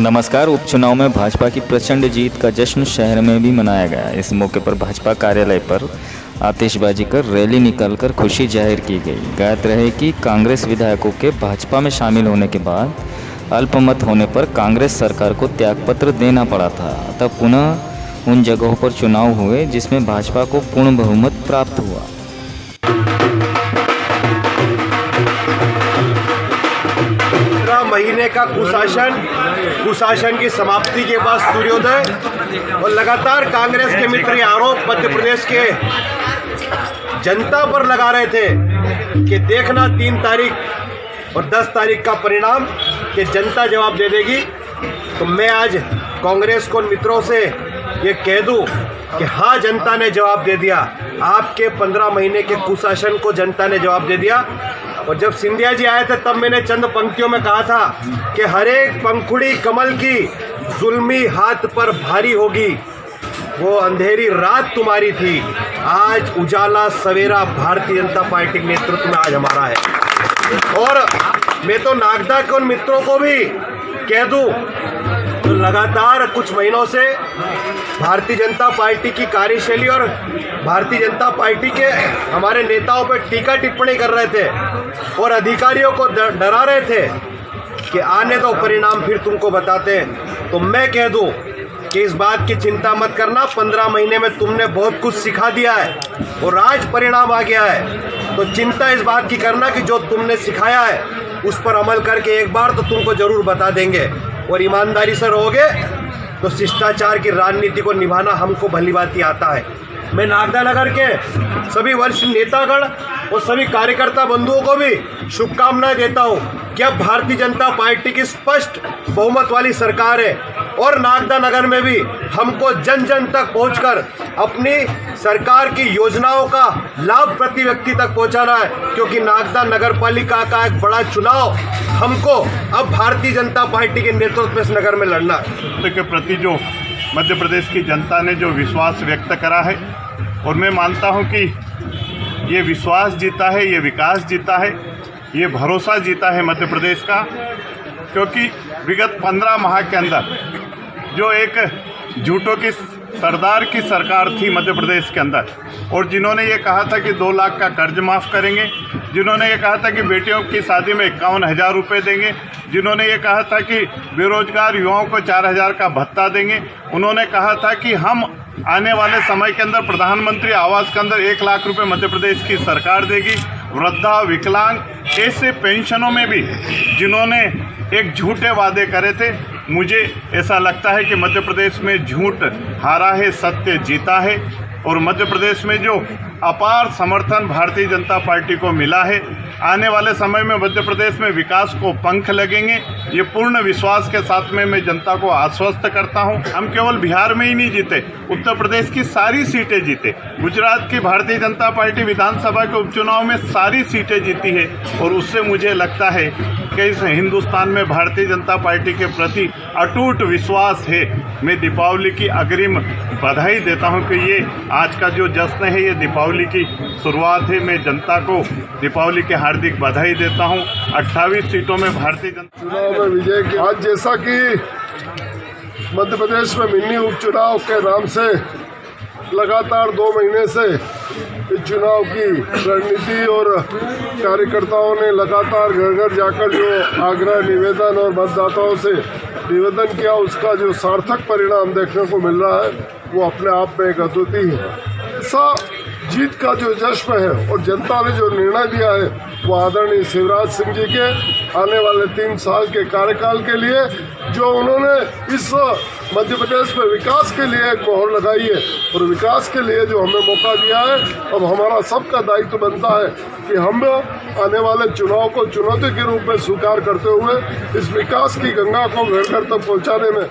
नमस्कार। उपचुनाव में भाजपा की प्रचंड जीत का जश्न शहर में भी मनाया गया। इस मौके पर भाजपा कार्यालय पर आतिशबाजी कर रैली निकालकर खुशी जाहिर की गई। ज्ञात रहे कि कांग्रेस विधायकों के भाजपा में शामिल होने के बाद अल्पमत होने पर कांग्रेस सरकार को त्यागपत्र देना पड़ा था। अतः पुनः उन जगहों पर चुनाव हुए जिसमें भाजपा को पूर्ण बहुमत प्राप्त हुआ। महीने का कुशासन की समाप्ति के बाद सूर्योदय और लगातार कांग्रेस के मित्र आरोप मध्य प्रदेश के जनता पर लगा रहे थे कि देखना 3 तारीख और 10 तारीख का परिणाम कि जनता जवाब दे देगी। तो मैं आज कांग्रेस को मित्रों से ये कह दूं कि हाँ, जनता ने जवाब दे दिया। आपके 15 महीने के कुशासन को जनता ने जवाब दे दिया। और जब सिंधिया जी आए थे तब मैंने चंद पंक्तियों में कहा था कि हर एक पंखुड़ी कमल की जुल्मी हाथ पर भारी होगी, वो अंधेरी रात तुम्हारी थी, आज उजाला सवेरा भारतीय जनता पार्टी के नेतृत्व में आज हमारा है। और मैं तो नागदा के उन मित्रों को भी कह दूं, तो लगातार कुछ महीनों से भारतीय जनता पार्टी की कार्यशैली और भारतीय जनता पार्टी के हमारे नेताओं पर टीका टिप्पणी कर रहे थे और अधिकारियों को डरा रहे थे कि आने दो, परिणाम फिर तुमको बताते हैं। तो मैं कह दूं कि इस बात की चिंता मत करना, 15 महीने में तुमने बहुत कुछ सिखा दिया है और आज परिणाम आ गया है। तो चिंता इस बात की करना कि जो तुमने सिखाया है उस पर अमल करके एक बार तो तुमको जरूर बता देंगे। और ईमानदारी से रहोगे तो शिष्टाचार की राजनीति को निभाना हमको भलीभांति आता है। मैं नागदा नगर के सभी वरिष्ठ नेतागण और सभी कार्यकर्ता बंधुओं को भी शुभकामनाएं देता हूं कि अब भारतीय जनता पार्टी की स्पष्ट बहुमत वाली सरकार है और नागदा नगर में भी हमको जन जन तक पहुंचकर अपनी सरकार की योजनाओं का लाभ प्रति व्यक्ति तक पहुंचाना है, क्योंकि नागदा नगर पालिका का एक बड़ा चुनाव हमको अब भारतीय जनता पार्टी के नेतृत्व में इस नगर में लड़ना के प्रति जो मध्य प्रदेश की जनता ने जो विश्वास व्यक्त करा है, और मैं मानता हूं कि ये विश्वास जीता है, ये विकास जीता है, ये भरोसा जीता है मध्य प्रदेश का। क्योंकि विगत 15 माह के अंदर जो एक झूठों की सरदार की सरकार थी मध्य प्रदेश के अंदर, और जिन्होंने ये कहा था कि 2 लाख का कर्ज माफ़ करेंगे, जिन्होंने ये कहा था कि बेटियों की शादी में 51,000 रुपये देंगे, जिन्होंने ये कहा था कि बेरोजगार युवाओं को 4,000 का भत्ता देंगे, उन्होंने कहा था कि हम आने वाले समय के अंदर प्रधानमंत्री आवास के अंदर 1 लाख रुपए मध्य प्रदेश की सरकार देगी। वृद्धा, विकलांग, ऐसे पेंशनों में भी जिन्होंने एक झूठे वादे करे थे, मुझे ऐसा लगता है कि मध्य प्रदेश में झूठ हारा है, सत्य जीता है। और मध्य प्रदेश में जो अपार समर्थन भारतीय जनता पार्टी को मिला है, आने वाले समय में मध्य प्रदेश में विकास को पंख लगेंगे, ये पूर्ण विश्वास के साथ में मैं जनता को आश्वस्त करता हूं। हम केवल बिहार में ही नहीं जीते, उत्तर प्रदेश की सारी सीटें जीते, गुजरात की भारतीय जनता पार्टी विधानसभा के उपचुनाव में सारी सीटें जीती है। और उससे मुझे लगता है कि इस हिंदुस्तान में भारतीय जनता पार्टी के प्रति अटूट विश्वास है। मैं दीपावली की अग्रिम बधाई देता हूं कि ये आज का जो जश्न है ये दीपावली की शुरुआत है। मैं जनता को दीपावली की हार्दिक बधाई देता हूं। 28 सीटों में भारतीय जनता चुनाव में विजय की आज जैसा कि मध्य प्रदेश में मिनी उपचुनाव के नाम से लगातार 2 महीने से इस चुनाव की रणनीति और कार्यकर्ताओं ने लगातार घर घर जाकर जो आग्रह, निवेदन और मतदाताओं से निवेदन किया, उसका जो सार्थक परिणाम देखने को मिल रहा है वो अपने आप में एक अद्वितीय है। ऐसा जीत का जो जश्न है और जनता ने जो निर्णय लिया है वो आदरणीय शिवराज सिंह जी के आने वाले 3 साल के कार्यकाल के लिए जो उन्होंने इस मध्य प्रदेश में विकास के लिए एक मोहर लगाई है और विकास के लिए जो हमें मौका दिया है, अब हमारा सबका दायित्व बनता है कि हम आने वाले चुनाव को चुनौती के रूप में स्वीकार करते हुए इस विकास की गंगा को घर घर तक पहुँचाने में